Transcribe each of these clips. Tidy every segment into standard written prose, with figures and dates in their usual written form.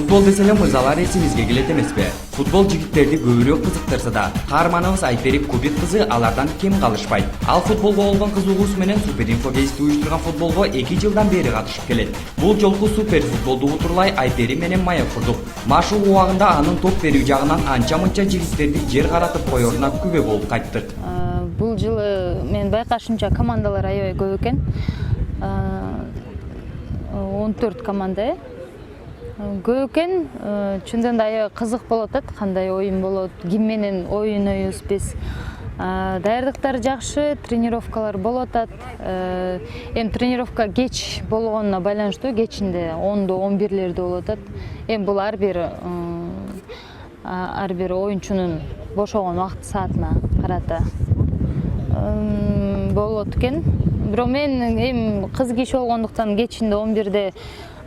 Futbol desele mırzalar esimizge келет эмеспи? Futbol жигиттерди көбүрөөк кызыктырса да, каарманыбыз Айпери Кубик кызы алардан кем калышпайт. Ал футболго болгон кызыгуусу менен Суперинфо гезити уюштурган футболго 2 жылдан бери катышып келет. Бул жолку супер футболду утурлай Айпери менен мая курдук. Машык убагында анын топ берүү жагынан анча-мынча жигиттерди жер каратып коеруна күбө болуп кайттык. Бул жылы мен байкашымча командалар аябай көп экен. 14 команда көп экен. Чындын да аябай кызык болуп атат. Кандай оюн болот, ким менен ойнойбуз биз. Даярдыктар жакшы, тренировкалар болуп атат. Эми тренировка кеч болгонуна байланыштуу, кечинде 10-до 11-лерде болуп атат. Эми бул ар бир оюнчунун бошогон убакыт саатына карата болот экен. Бирок мен эми кыз киши болгондуктан кечинде 11-де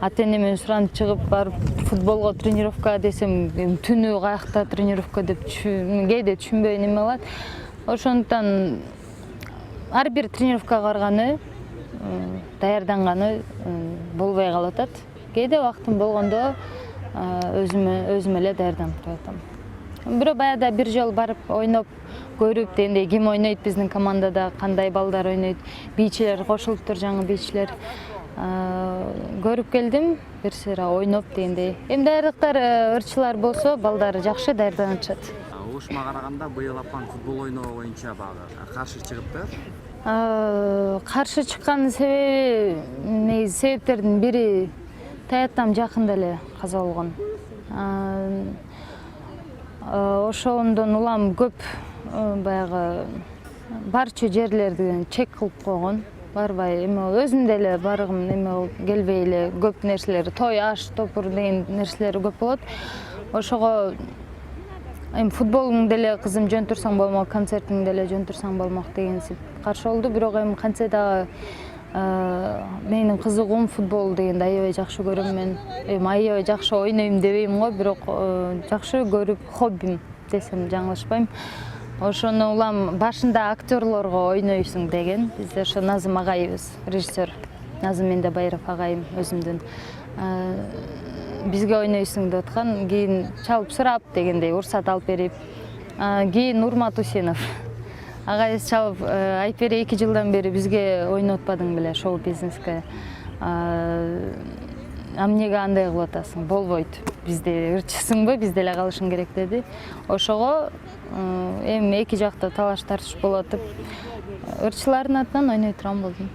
ата-энемен суранып чыгып барып футболго тренировка десем, түнү каякта тренировка деп кээде түшүнбөй неме болот. Ошондуктан ар бир тренировкага барганы, даярданганы болбой калып атат. Кээде убактым болгондо өзүм эле даярданып туруп атам. Бирок баягыда бир жол барып ойноп көрүп дегендей, ким ойнойт биздин командада, кандай балдар ойнойт, бийчилер кошулуптур, жаңы бийчилер. Көрүп келдим, бир сыйра ойноп дегендей. Эми даярдыктар ырчылар болсо, балдар жакшы даярданышат. Ушуга караганда быйыл апаң футбол ойноо боюнча багы каршы чыгыптыр. Каршы чыккан себептердин бири Таяттам жакында эле каза болгон. Ошондон улам көп баягы барчу жерлерди чек кылып койгон. Барбай, эми өзүм деле баргым неме келбей эле көп нерселер, той, аш, топур деген нерселер көп болот. Ошого эми футболуң деле кызым жөн турсаң болмок, концертиң деле жөн турсаң болмок дегенсип каршы болду. Бирок эми кантсе дагы менин кызыгуум футбол дегенди аябай жакшы көрөм мен. Эми аябай жакшы ойнойм дебейм го, бирок жакшы көрүп хоббим десем жаңылышпайм. Ошону улам башында актерлорго ойнойсуң деген. Бизде ошо Назым агайыбыз, режиссер. Назым Мендебайров агайым өзүмдүн. Бизге ойнойсуң деп аткан, кийин чалып сурап дегендей уруксат алып берип. Кийин Урмат Усенов агайыбыз чалып, Айпери 2 жылдан бери бизге ойнотпадың беле шоу-бизнеске. Эмнеге андай кылып атасың? Болбойт. Бизде ырчысыңбы, бизде эле калышың керек деди. Ошого эми эки жакта талаш тартыш болуп атып, ырчылардын атынан ойной турган болдум.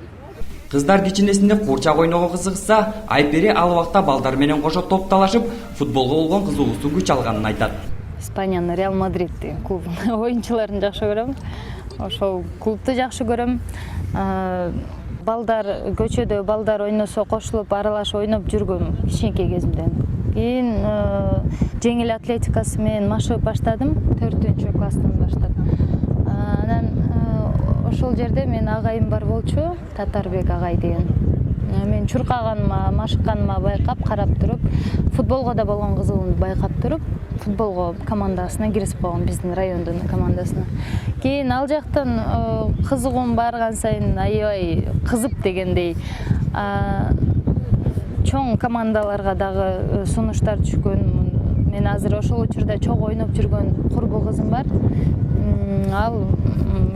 Кыздар кичинесинде курчак ойноого кызыгса, Айпери ал убакта балдар менен кошо топталашып, футболго болгон кызыгуусу күч алганын айтат. Испаниянын Реал Мадрид деген клубунун оюнчуларын жакшы көрөм. Ошол клубду жакшы көрөм. Балдар көчөдө балдар ойносо кошулуп аралашып ойноп жүргөм кичинекей кезимден. Кийин жеңил атлетикасы менен машыгып баштадым, 4-класстан баштап. Анан ошол жерде мен агайым бар болчу, Татарбек агай деген. Мен чуркаганыма, машыкканыма байкап, карап туруп, футболго да болгон кызыгуумду байкап туруп, футболго командасына кирисип койгон, биздин райондун командасына. Кийин ал жактан кызыгуум барган сайын аябай кызып дегендей, чоң командаларга дагы сунуштар түшкөн. Мен азыр ошол учурда чогуу ойноп жүргөн курбу кызым бар. Ал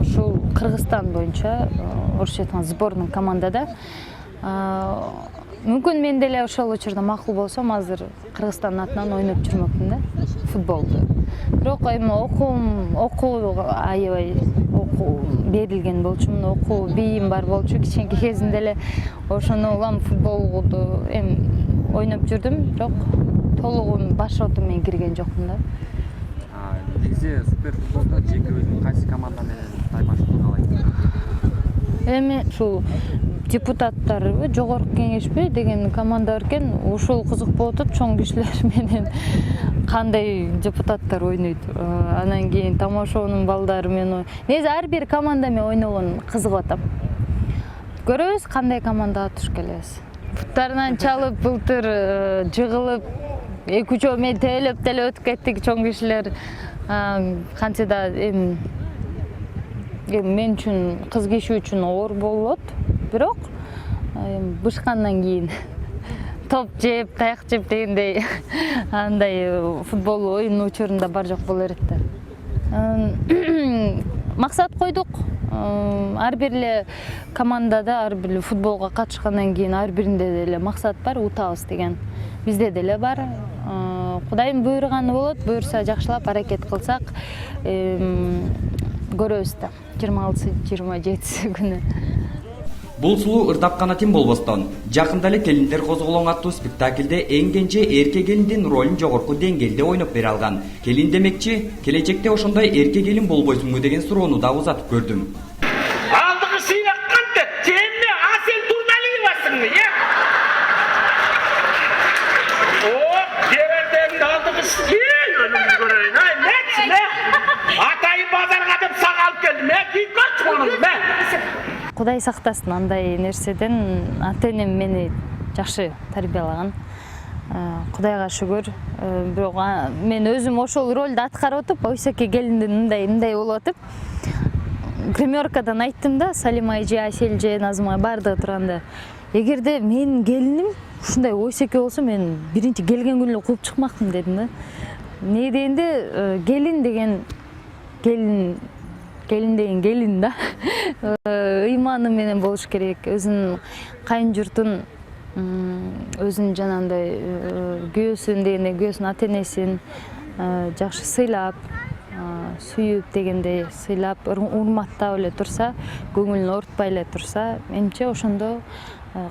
ушул Кыргызстан боюнча, орусча айтканда сборный командада. Мүмкүн мен деле ошол учурда макул болсом, азыр Кыргызстандын атынан ойноп жүрмөкмүн да футболду. Бирок эми окуу аябай берилген болчумун, окуу бийим бар болчу кичинекей кезимде эле. Ошону улам футболду эми ойноп жүрдүм, бирок толугу башоту менен кирген жокмун да. Негизи супер футболдо жеке өзүң кайсы команда менен таймашууну каалайсың? Эми ушул депутаттар жогорку кеңешпи деген команда бар экен. Ушул кызык болуп атат, чоң кишилер менен кандай депутаттар ойнойт. Анан кийин тамошонун балдары менен. Негизи ар бир команда менен ойногон кызыгып атам. Көрөбүз кандай командага туш келебиз. Буттарынан чалып, былтыр жыгылып, 2 жол мен телеп деле өтүп кеттик чоң кишилер. Кантсе да эми мен үчүн, кыз киши үчүн оор болот, бирок бышкандан кийин топ жеп, таяк жеп дегендей андай футбол оюнун учурунда бар жок боло берет да. Максат койдук. Ар бир эле командада, ар бир футболго катышкандан кийин ар биринде деле максат бар, утабыз деген. Бизде деле бар. Кудайым буйруганы болот, буйрса жакшылап аракет кылсак, көрөбүз да. 26-27 күнү. Бул сулуу ырдап гана тим болбостон, жакында эле келиндер козголоң аттуу спектаклде эң кенже эрке келиндин ролун жогорку деңгээлде ойноп бере алган. Келин демекчи, келечекте ошондой эрке келин болбойсуңбу деген суроону да узатып көрдүм. Алдыгы сыйнакканды, темме Асел Турналиевасыңбы, Деберден алдыгы өнүмү көрөйүн, мечме. Атайы базарга деп сага алып келдим, кийкач болуң, Кудай сактасын андай нерседен. Ата-энем мени жакшы тарбиялаган. Кудайга шүгүр. Бирок мен өзүм ошол ролду аткарып отуп, Ойсеке келиндин мындай болуп атып, гримеркадан айттым да, Салима эже, Асель эже, Назым бардыгы турганда, эгерде менин келиним ушундай Ойсеке болсо, мен биринчи келген күнү эле кууп чыкмакмын дедим да. Не дегенде, келин деген келин да. Ыйманы менен болуш керек. Өзүнүн кайын журтун, өзүнүн жанагындай күйөөсүн дегенде, күйөөсүнүн ата-энесин жакшы сыйлап, сүйүп дегендей сыйлап, урматтап эле турса, көңүлүн оорутпай эле турса, менимче ошондо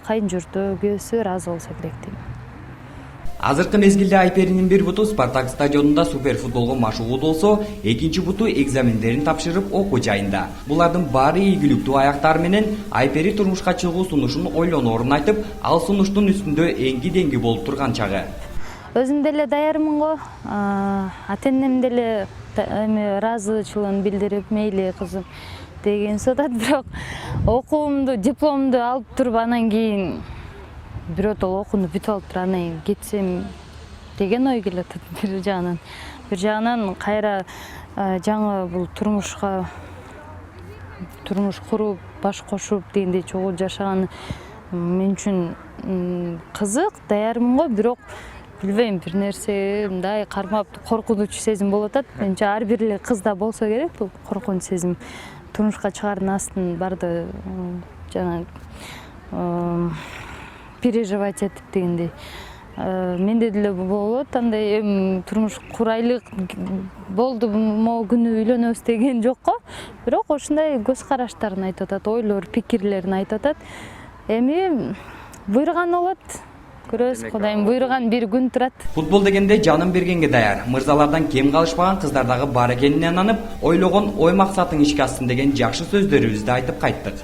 кайын журту, күйөөсү ыраазы болсо керек дейм. Азыркы мезгилде Айперинин бир буту Спартак стадионунда супер футболго машыгуу болсо, экинчи буту экзамендерин тапшырып окуу жайында. Булардын баары ийгиликтүү аяктары менен Айпери турмушка чыгуу сунушун ойлоноорун айтып, ал сунуштун үстүндө эңги деңги болуп турган чагы. Өзүм деле даярмын го. Ата-энем деле ыраазычылыгын билдирип, мейли кызым деген сотат, бирок окуумду, дипломду алып туруп анан кийин биротол окууну бүтүп алып туруп анан кийин кетсем деген ой келип атат бир жагынан. Бир жагынан кайра жаңы бул турмуш куруп, баш кошуп дегендей чогуу жашаган мен үчүн кызык, даярмын го, бирок билбейм, бир нерсе мындай кармап коркунучу сезим болуп атат. Менимче ар бир эле кызда болсо керек бул коркунуч сезим. Турмушка чыгаардын астын барды жана переживать этип дегендей. Менде деле болот, андай турмуш курайлык болду, могу күнү үйлөнөбүз деген жок го. Бирок ушундай көз караштарын айтып атат, ойлор, пикирлерин айтып атат. Эми буйруган болот. Көрөбүз, Кудайым буйруган бир күн турат. Футбол дегенде жанын бергенге даяр. Мырзалардан кем калышпаган кыздар дагы бар экенине ынанып, ойлогон ой максатың ишке ашсын деген жакшы сөздөрүбүздү айтып кайттык.